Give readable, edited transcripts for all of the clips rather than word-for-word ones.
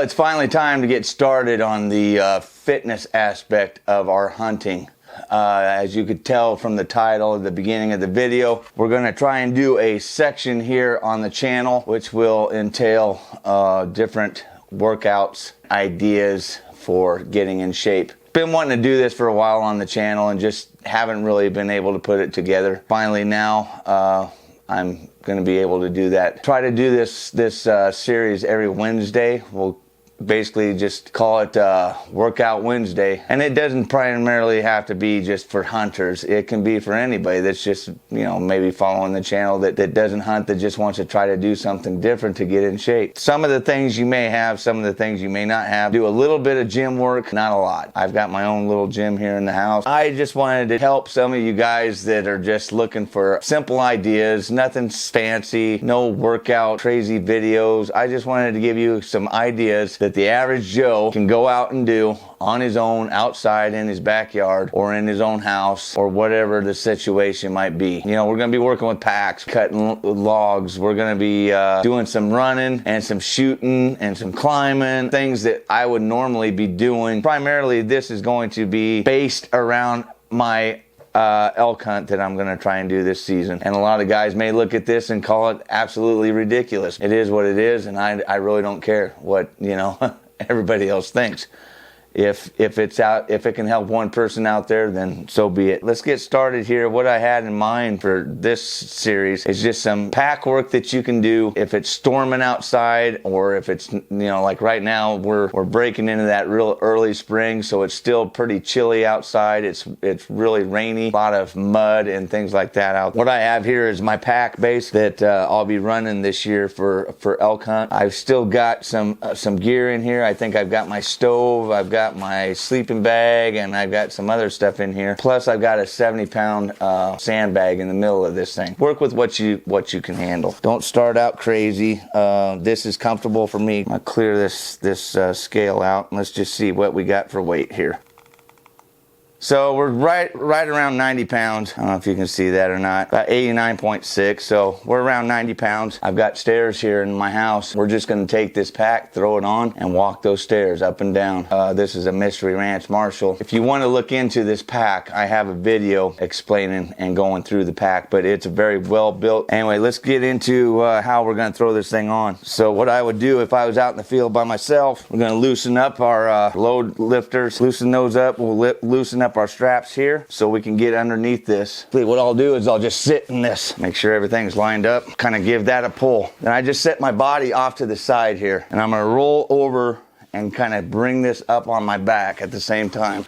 it's finally time to get started on the fitness aspect of our hunting. As you could tell from the title at the beginning of the video, we're going to try and do a section here on the channel which will entail different workouts, ideas for getting in shape. Been wanting to do this for a while on the channel and just haven't really been able to put it together. Finally now, I'm going to be able to do that. Try to do this series every Wednesday. We'll basically just call it Workout Wednesday, and it doesn't primarily have to be just for hunters. It can be for anybody that's just, you know, maybe following the channel that doesn't hunt, that just wants to try to do something different to get in shape. Some of the things you may have, some of the things you may not have. Do a little bit of gym work, not a lot. I've got my own little gym here in the house. I just wanted to help some of you guys that are just looking for simple ideas, nothing fancy, no workout crazy videos. I just wanted to give you some ideas that the average Joe can go out and do on his own, outside in his backyard or in his own house, or whatever the situation might be. You know, we're going to be working with packs, cutting logs. We're going to be doing some running and some shooting and some climbing, things that I would normally be doing. Primarily, this is going to be based around my elk hunt that I'm going to try and do this season. And a lot of guys may look at this and call it absolutely ridiculous. It is what it is, and I really don't care what, you know, everybody else thinks. If it can help one person out there, then so be it. Let's get started here. What I had in mind for this series is just some pack work that you can do if it's storming outside, or if it's, you know, like right now we're breaking into that real early spring, so it's still pretty chilly outside. It's really rainy, a lot of mud and things like that out. What I have here is my pack base that I'll be running this year for elk hunt. I've still got some gear in here. I think I've got my stove, I've got my sleeping bag, and I've got some other stuff in here. Plus I've got a 70-pound sandbag in the middle of this thing. Work with what you can handle. Don't start out crazy. This is comfortable for me. I'll clear this scale out, and let's just see what we got for weight here. So we're right around 90 pounds. I don't know if you can see that or not. About 89.6, so we're around 90 pounds. I've got stairs here in my house. We're just gonna take this pack, throw it on, and walk those stairs up and down. This is a Mystery Ranch Marshall. If you wanna look into this pack, I have a video explaining and going through the pack, but it's a very well built. Anyway, let's get into how we're gonna throw this thing on. So what I would do if I was out in the field by myself, we're gonna loosen up our load lifters, loosen those up. We'll loosen up our straps here so we can get underneath this. What I'll do is I'll just sit in this, make sure everything's lined up, kind of give that a pull. Then I just set my body off to the side here, and I'm gonna roll over and kind of bring this up on my back at the same time.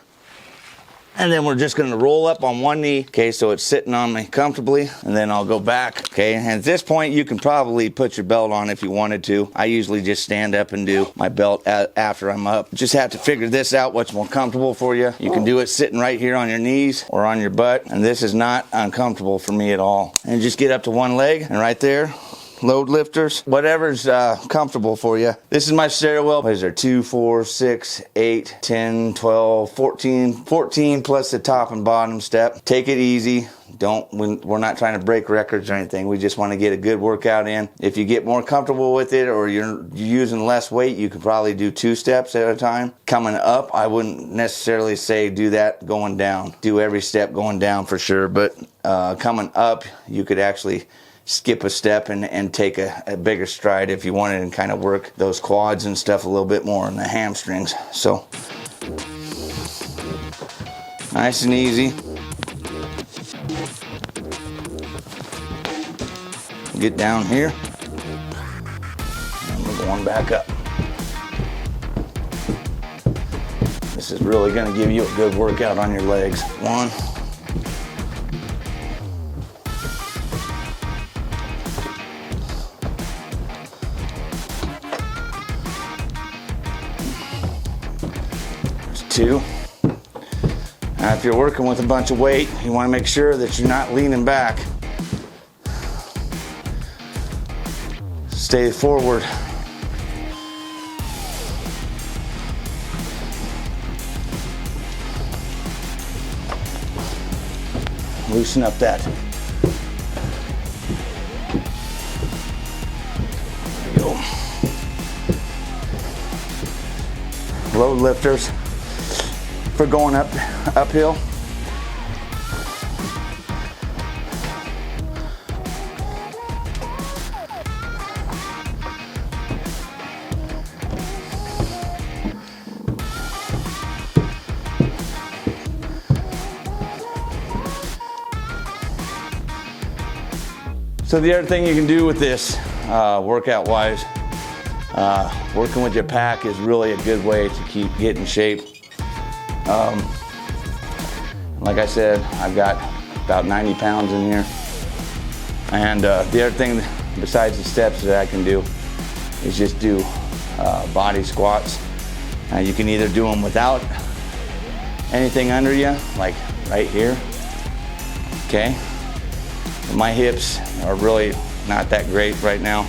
And then we're just gonna roll up on one knee, okay, so it's sitting on me comfortably, and then I'll go back, okay? And at this point, you can probably put your belt on if you wanted to. I usually just stand up and do my belt after I'm up. Just have to figure this out, what's more comfortable for you. You can do it sitting right here on your knees or on your butt, and this is not uncomfortable for me at all. And just get up to one leg, and right there, load lifters, whatever's comfortable for you. This is my stairwell. What is there? 2, 4, 6, 8, 10, 12, 14 plus the top and bottom step. Take it easy. We're not trying to break records or anything. We just want to get a good workout in. If you get more comfortable with it, or you're using less weight, you could probably do 2 steps at a time. Coming up, I wouldn't necessarily say do that going down. Do every step going down for sure, but coming up, you could actually skip a step and take a bigger stride if you wanted, and kind of work those quads and stuff a little bit more, and the hamstrings. So nice and easy. Get down here, and we're going back up. This is really going to give you a good workout on your legs. 1, 2. Now, if you're working with a bunch of weight, you want to make sure that you're not leaning back. Stay forward. Loosen up that. There you go. load lifters for going uphill. So the other thing you can do with this, workout wise, working with your pack is really a good way to keep getting shape. Like I said, I've got about 90 pounds in here. And the other thing besides the steps that I can do is just do body squats. You can either do them without anything under you, like right here, okay? My hips are really not that great right now,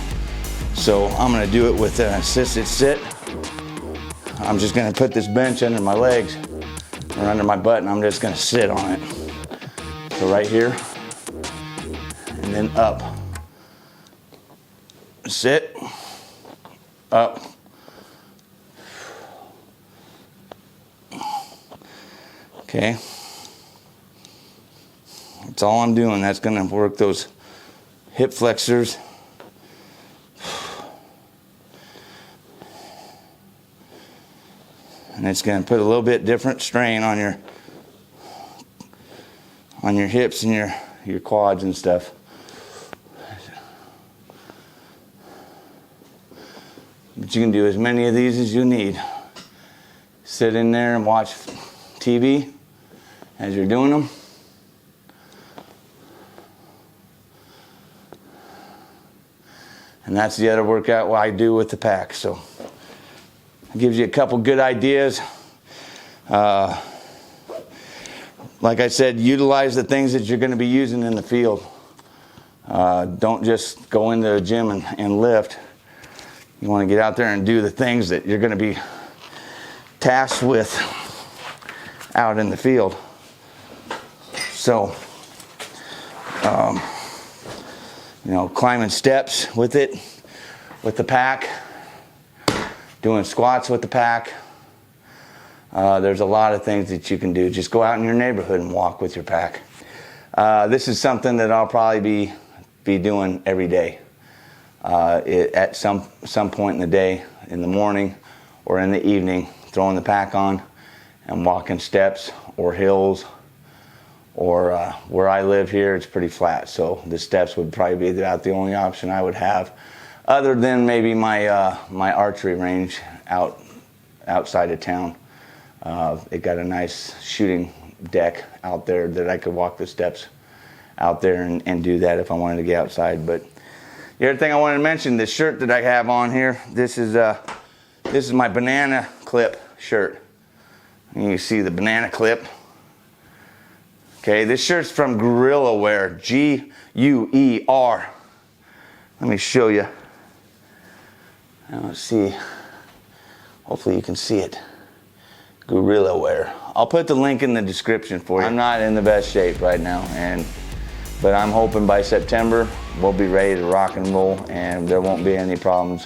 so I'm gonna do it with an assisted sit. I'm just gonna put this bench under my legs or under my butt, and I'm just gonna sit on it. So right here, and then up. Sit, up. Okay. That's all I'm doing. That's gonna work those hip flexors. And it's gonna put a little bit different strain on your hips and your quads and stuff. But you can do as many of these as you need. Sit in there and watch TV as you're doing them. And that's the other workout I do with the pack. So it gives you a couple good ideas. Like I said, utilize the things that you're going to be using in the field. Don't just go into the gym and lift. You want to get out there and do the things that you're going to be tasked with out in the field. So, you know, climbing steps with it, with the pack, doing squats with the pack. There's a lot of things that you can do. Just go out in your neighborhood and walk with your pack. This is something that I'll probably be doing every day. At some point in the day, in the morning or in the evening, throwing the pack on and walking steps or hills. Or where I live here, it's pretty flat, so the steps would probably be about the only option I would have, other than maybe my my archery range outside of town. It got a nice shooting deck out there that I could walk the steps out there and do that if I wanted to get outside. But the other thing I wanted to mention, this shirt that I have on here, this is my banana clip shirt. And you see the banana clip. Okay, this shirt's from Guerrilla Wear, G-U-E-R. Let me show you. Let's see. Hopefully you can see it. Guerrilla Wear. I'll put the link in the description for you. I'm not in the best shape right now, but I'm hoping by September we'll be ready to rock and roll, and there won't be any problems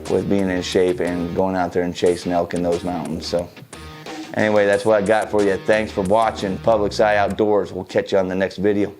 with being in shape and going out there and chasing elk in those mountains. So. Anyway, that's what I got for you. Thanks for watching Publix Eye Outdoors. We'll catch you on the next video.